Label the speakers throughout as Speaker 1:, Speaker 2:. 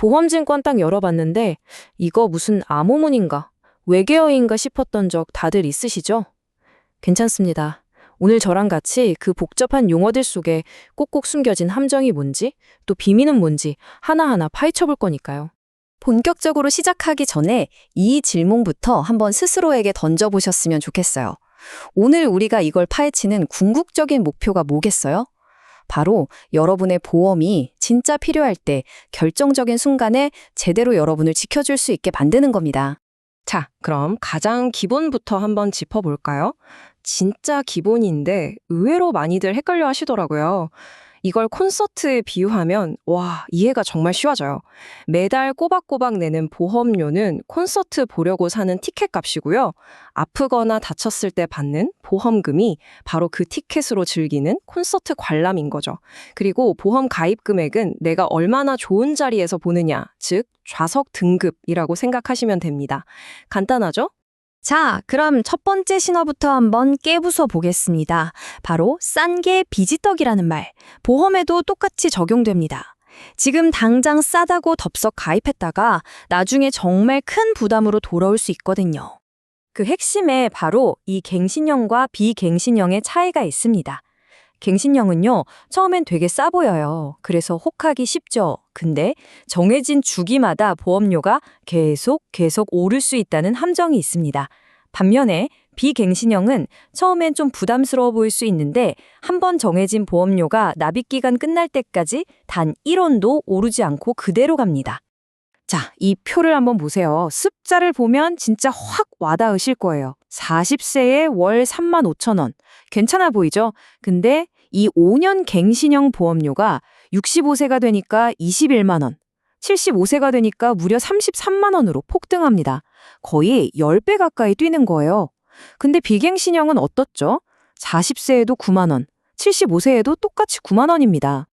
Speaker 1: 보험증권 딱 열어봤는데 이거 무슨 암호문인가? 외계어인가 싶었던 적 다들 있으시죠? 괜찮습니다. 오늘 저랑 같이 그 복잡한 용어들 속에 꼭꼭 숨겨진 함정이 뭔지, 또 비밀은 뭔지 하나하나 파헤쳐볼 거니까요.
Speaker 2: 본격적으로 시작하기 전에 이 질문부터 한번 스스로에게 던져보셨으면 좋겠어요. 오늘 우리가 이걸 파헤치는 궁극적인 목표가 뭐겠어요? 바로 여러분의 보험이 진짜 필요할 때 결정적인 순간에 제대로 여러분을 지켜줄 수 있게 만드는 겁니다.
Speaker 1: 자, 그럼 가장 기본부터 한번 짚어볼까요? 진짜 기본인데 의외로 많이들 헷갈려 하시더라고요. 이걸 콘서트에 비유하면 와, 이해가 정말 쉬워져요. 매달 꼬박꼬박 내는 보험료는 콘서트 보려고 사는 티켓 값이고요. 아프거나 다쳤을 때 받는 보험금이 바로 그 티켓으로 즐기는 콘서트 관람인 거죠. 그리고 보험 가입 금액은 내가 얼마나 좋은 자리에서 보느냐, 즉 좌석 등급이라고 생각하시면 됩니다. 간단하죠?
Speaker 2: 자, 그럼 첫 번째 신호부터 한번 깨부숴 보겠습니다. 바로 싼 게 비지떡이라는 말. 보험에도 똑같이 적용됩니다. 지금 당장 싸다고 덥석 가입했다가 나중에 정말 큰 부담으로 돌아올 수 있거든요. 그 핵심에 바로 이 갱신형과 비갱신형의 차이가 있습니다. 갱신형은요, 처음엔 되게 싸 보여요. 그래서 혹하기 쉽죠. 근데 정해진 주기마다 보험료가 계속 오를 수 있다는 함정이 있습니다. 반면에 비갱신형은 처음엔 좀 부담스러워 보일 수 있는데 한 번 정해진 보험료가 납입기간 끝날 때까지 단 1원도 오르지 않고 그대로 갑니다. 자, 이 표를 한번 보세요. 숫자를 보면 진짜 확 와닿으실 거예요. 40세에 월 35,000원. 괜찮아 보이죠? 근데 이 5년 갱신형 보험료가 65세가 되니까 21만 원, 75세가 되니까 무려 33만 원으로 폭등합니다. 거의 10배 가까이 뛰는 거예요. 근데 비갱신형은 어떻죠? 40세에도 9만 원, 75세에도 똑같이 9만 원입니다.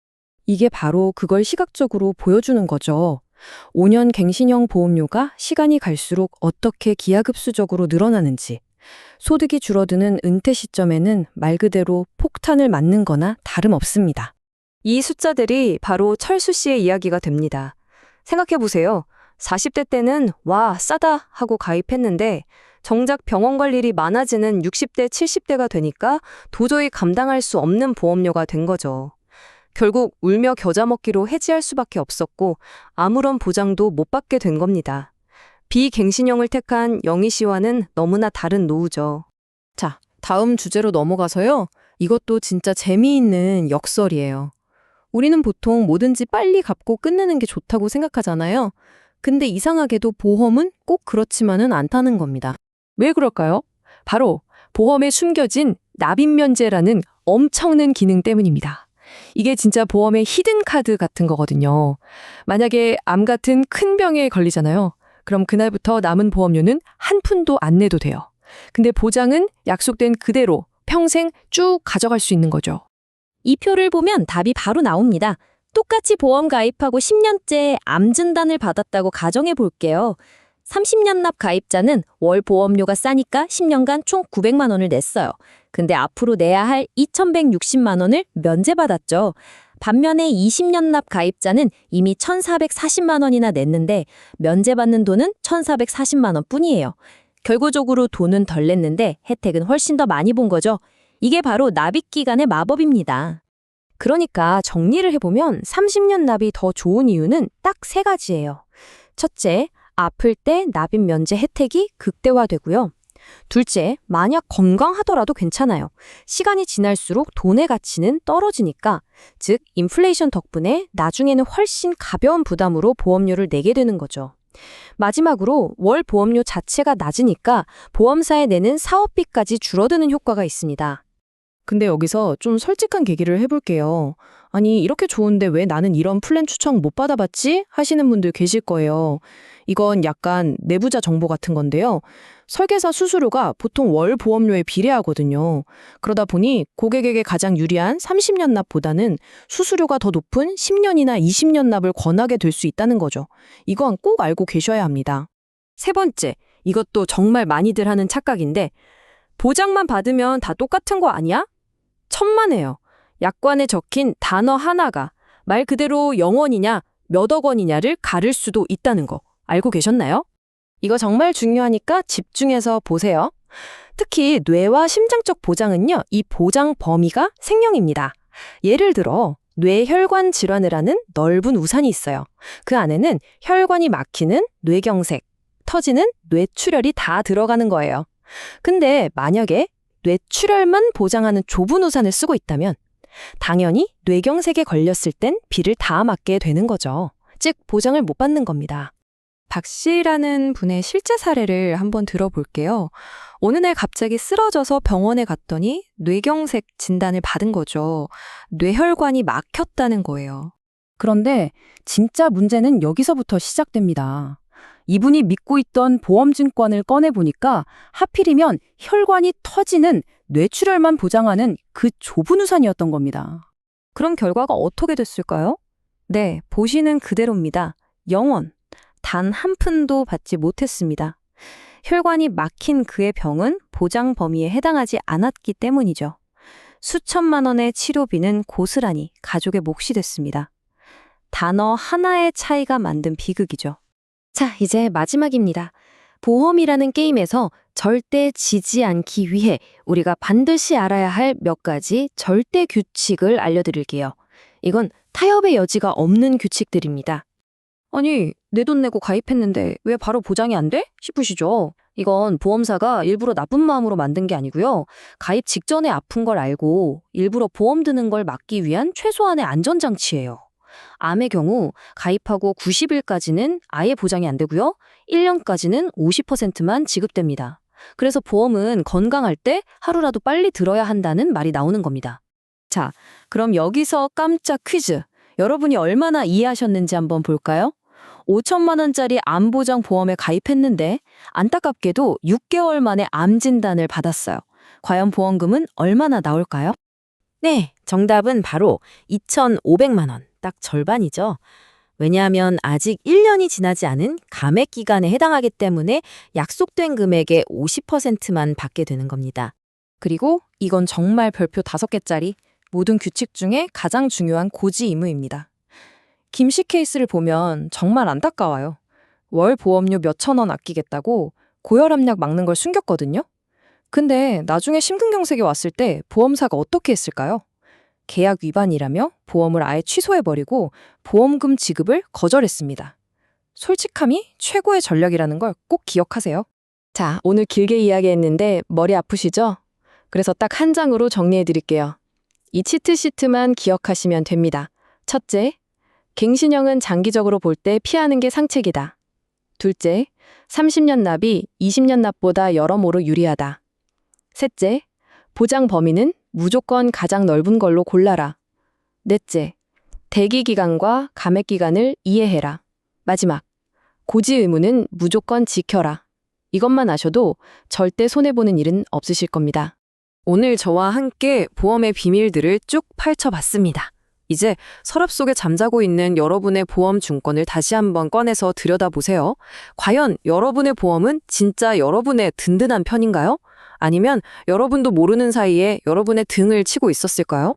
Speaker 2: 이게 바로 그걸 시각적으로 보여주는 거죠. 5년 갱신형 보험료가 시간이 갈수록 어떻게 기하급수적으로 늘어나는지, 소득이 줄어드는 은퇴 시점에는 말 그대로 폭탄을 맞는 거나 다름없습니다. 이 숫자들이 바로 철수 씨의 이야기가 됩니다. 생각해보세요. 40대 때는 와, 싸다 하고 가입했는데 정작 병원 갈 일이 많아지는 60대, 70대가 되니까 도저히 감당할 수 없는 보험료가 된 거죠. 결국 울며 겨자 먹기로 해지할 수밖에 없었고 아무런 보장도 못 받게 된 겁니다. 비갱신형을 택한 영희 씨와는 너무나 다른 노후죠. 자, 다음 주제로 넘어가서요. 이것도 진짜 재미있는 역설이에요. 우리는 보통 뭐든지 빨리 갚고 끝내는 게 좋다고 생각하잖아요. 근데 이상하게도 보험은 꼭 그렇지만은 않다는 겁니다. 왜 그럴까요? 바로 보험에 숨겨진 납입면제라는 엄청난 기능 때문입니다. 이게 진짜 보험의 히든 카드 같은 거거든요. 만약에 암 같은 큰 병에 걸리잖아요. 그럼 그날부터 남은 보험료는 한 푼도 안 내도 돼요. 근데 보장은 약속된 그대로 평생 쭉 가져갈 수 있는 거죠. 이 표를 보면 답이 바로 나옵니다. 똑같이 보험 가입하고 10년째 암 진단을 받았다고 가정해 볼게요. 30년 납 가입자는 월 보험료가 싸니까 10년간 총 900만 원을 냈어요. 근데 앞으로 내야 할 2,160만 원을 면제받았죠. 반면에 20년 납 가입자는 이미 1,440만 원이나 냈는데 면제받는 돈은 1,440만 원 뿐이에요. 결과적으로 돈은 덜 냈는데 혜택은 훨씬 더 많이 본 거죠. 이게 바로 납입기간의 마법입니다. 그러니까 정리를 해보면 30년 납이 더 좋은 이유는 딱 3가지예요. 첫째, 아플 때 납입 면제 혜택이 극대화되고요. 둘째, 만약 건강하더라도 괜찮아요. 시간이 지날수록 돈의 가치는 떨어지니까, 즉 인플레이션 덕분에 나중에는 훨씬 가벼운 부담으로 보험료를 내게 되는 거죠. 마지막으로 월 보험료 자체가 낮으니까 보험사에 내는 사업비까지 줄어드는 효과가 있습니다.
Speaker 1: 근데 여기서 좀 솔직한 계기를 해볼게요. 아니, 이렇게 좋은데 왜 나는 이런 플랜 추천 못 받아봤지? 하시는 분들 계실 거예요. 이건 약간 내부자 정보 같은 건데요. 설계사 수수료가 보통 월 보험료에 비례하거든요. 그러다 보니 고객에게 가장 유리한 30년 납보다는 수수료가 더 높은 10년이나 20년 납을 권하게 될 수 있다는 거죠. 이건 꼭 알고 계셔야 합니다. 세 번째, 이것도 정말 많이들 하는 착각인데 보장만 받으면 다 똑같은 거 아니야? 천만에요. 약관에 적힌 단어 하나가 말 그대로 영원이냐,
Speaker 2: 몇 억 원이냐를 가를 수도 있다는 거 알고 계셨나요?
Speaker 1: 이거 정말 중요하니까 집중해서 보세요. 특히 뇌와 심장 쪽 보장은요, 이 보장 범위가 생명입니다. 예를 들어 뇌혈관 질환을 하는 넓은 우산이 있어요. 그 안에는 혈관이 막히는 뇌경색, 터지는 뇌출혈이 다 들어가는 거예요. 근데 만약에 뇌출혈만 보장하는 좁은 우산을 쓰고 있다면 당연히 뇌경색에 걸렸을 땐 비를 다 맞게 되는 거죠. 즉 보장을 못 받는 겁니다.
Speaker 2: 박 씨라는 분의 실제 사례를 한번 들어볼게요. 어느 날 갑자기 쓰러져서 병원에 갔더니 뇌경색 진단을 받은 거죠. 뇌혈관이 막혔다는 거예요.
Speaker 3: 그런데 진짜 문제는 여기서부터 시작됩니다. 이분이 믿고 있던 보험증권을 꺼내보니까 하필이면 혈관이 터지는 뇌출혈만 보장하는 그 좁은 우산이었던 겁니다.
Speaker 2: 그럼 결과가 어떻게 됐을까요? 네, 보시는 그대로입니다. 0원. 단 한 푼도 받지 못했습니다. 혈관이 막힌 그의 병은 보장 범위에 해당하지 않았기 때문이죠. 수천만 원의 치료비는 고스란히 가족의 몫이 됐습니다. 단어 하나의 차이가 만든 비극이죠. 자, 이제 마지막입니다. 보험이라는 게임에서 절대 지지 않기 위해 우리가 반드시 알아야 할 몇 가지 절대 규칙을 알려드릴게요. 이건 타협의 여지가 없는 규칙들입니다. 아니, 내 돈 내고 가입했는데 왜 바로 보장이 안 돼? 싶으시죠? 이건 보험사가 일부러 나쁜 마음으로 만든 게 아니고요. 가입 직전에 아픈 걸 알고 일부러 보험 드는 걸 막기 위한 최소한의 안전장치예요. 암의 경우 가입하고 90일까지는 아예 보장이 안 되고요. 1년까지는 50%만 지급됩니다. 그래서 보험은 건강할 때 하루라도 빨리 들어야 한다는 말이 나오는 겁니다. 자, 그럼 여기서 깜짝 퀴즈. 여러분이 얼마나 이해하셨는지 한번 볼까요? 5천만 원짜리 암보장 보험에 가입했는데 안타깝게도 6개월 만에 암 진단을 받았어요. 과연 보험금은 얼마나 나올까요? 네, 정답은 바로 2,500만 원. 딱 절반이죠. 왜냐하면 아직 1년이 지나지 않은 감액 기간에 해당하기 때문에 약속된 금액의 50%만 받게 되는 겁니다.
Speaker 1: 그리고 이건 정말 별표 5개짜리 모든 규칙 중에 가장 중요한 고지 의무입니다. 김씨 케이스를 보면 정말 안타까워요. 월 보험료 몇천 원 아끼겠다고 고혈압약 막는 걸 숨겼거든요. 근데 나중에 심근경색이 왔을 때 보험사가 어떻게 했을까요? 계약 위반이라며 보험을 아예 취소해버리고 보험금 지급을 거절했습니다. 솔직함이 최고의 전략이라는 걸 꼭 기억하세요. 자, 오늘 길게 이야기했는데 머리 아프시죠? 그래서 딱 한 장으로 정리해드릴게요. 이 치트시트만 기억하시면 됩니다. 첫째, 갱신형은 장기적으로 볼 때 피하는 게 상책이다. 둘째, 30년 납이 20년 납보다 여러모로 유리하다. 셋째, 보장 범위는 무조건 가장 넓은 걸로 골라라. 넷째, 대기 기간과 감액 기간을 이해해라. 마지막, 고지 의무는 무조건 지켜라. 이것만 아셔도 절대 손해보는 일은 없으실 겁니다. 오늘 저와 함께 보험의 비밀들을 쭉 파헤쳐봤습니다. 이제 서랍 속에 잠자고 있는 여러분의 보험 증권을 다시 한번 꺼내서 들여다보세요. 과연 여러분의 보험은 진짜 여러분의 든든한 편인가요? 아니면 여러분도 모르는 사이에 여러분의 등을 치고 있었을까요?